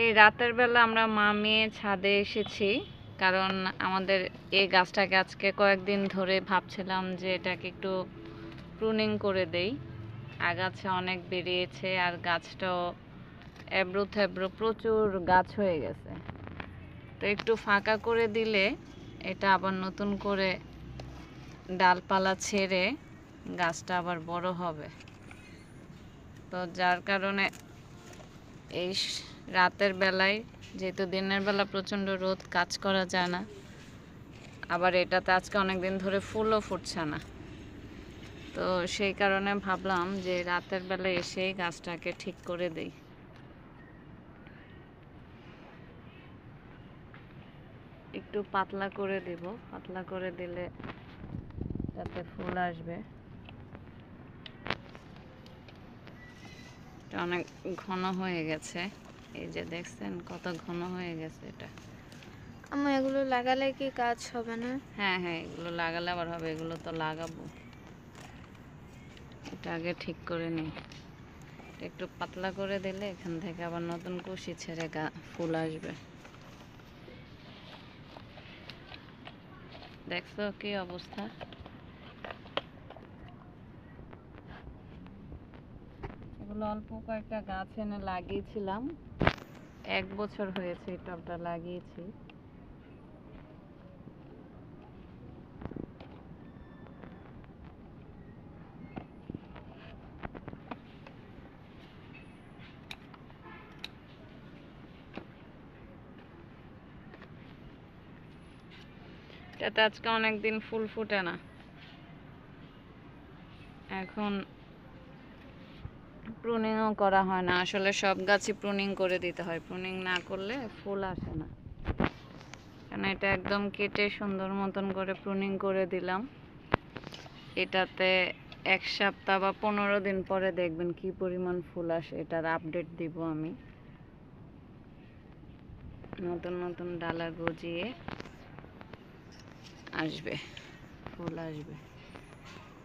এই রাতের বেলা আমরা মা মেয়ে ছাদে এসেছি, কারণ আমাদের এই গাছটাকে আজকে কয়েকদিন ধরে ভাবছিলাম যে এটাকে একটু প্রুনিং করে দেই। আগাছা অনেক বেরিয়েছে আর গাছটাও এবড়ো থেবড়ো প্রচুর গাছ হয়ে গেছে। তো একটু ফাঁকা করে দিলে এটা আবার নতুন করে ডালপালা ছেড়ে গাছটা আবার বড় হবে। তো যার কারণে এই রাতের বেলায়, যেহেতু দিনের বেলা প্রচণ্ড রোদ, কাজ করা যায় না, আবার এটাতে আজকে অনেক দিন ধরে ফুলও ফুটছে না, তো সেই কারণে ভাবলাম যে রাতের বেলা এসেই গাছটাকে ঠিক করে দেই। একটু পাতলা করে দেব, পাতলা করে দিলে যাতে ফুল আসবে। এটা অনেক ঘন হয়ে গেছে, এই যে দেখছেন কত ঘন হয়ে গেছে এটা। আমি এগুলো লাগালে কি কাজ হবে না? হ্যাঁ হ্যাঁ, এগুলো লাগালে আবার হবে, এগুলো তো লাগাবো। এটা আগে ঠিক করে নিই। একটু পাতলা করে দিলে এখান থেকে আবার নতুন কুশি ছেড়ে ফুল আসবে। দেখছো কি অবস্থা? এগুলো অল্প কয়েকটা গাছ এনে লাগিয়েছিলাম, 1 বছর হয়েছে এই টবটা লাগিয়েছি। এটাতে আজকে অনেকদিন ফুল ফুটে না, এখন প্রুনিংও করা হয় না। আসলে সব গাছই প্রুনিং করে দিতে হয়, প্রুনিং না করলে ফুল আসে না। কারণ এটা একদম কেটে সুন্দর মতন করে প্রুনিং করে দিলাম। এটাতে 1 সপ্তাহ বা 15 দিন পরে দেখবেন কি পরিমাণ ফুল আসে, এটার আপডেট দিব আমি। নতুন নতুন ডালা গজিয়ে আসবে, ফুল আসবে।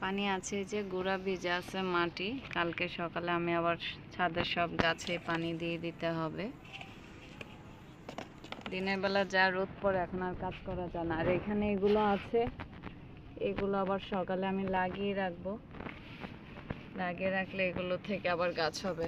পানি আছে, যে গোড়া ভিজে আছে মাটি, কালকে সকালে আমি আবার ছাদের সব গাছে পানি দিয়ে দিতে হবে। দিনের বেলা যা রোদ পড়ে এখন আর কাজ করা যায় না। আর এখানে এগুলো আছে, এগুলো আবার সকালে আমি লাগিয়ে রাখবো, লাগিয়ে রাখলে এগুলো থেকে আবার গাছ হবে।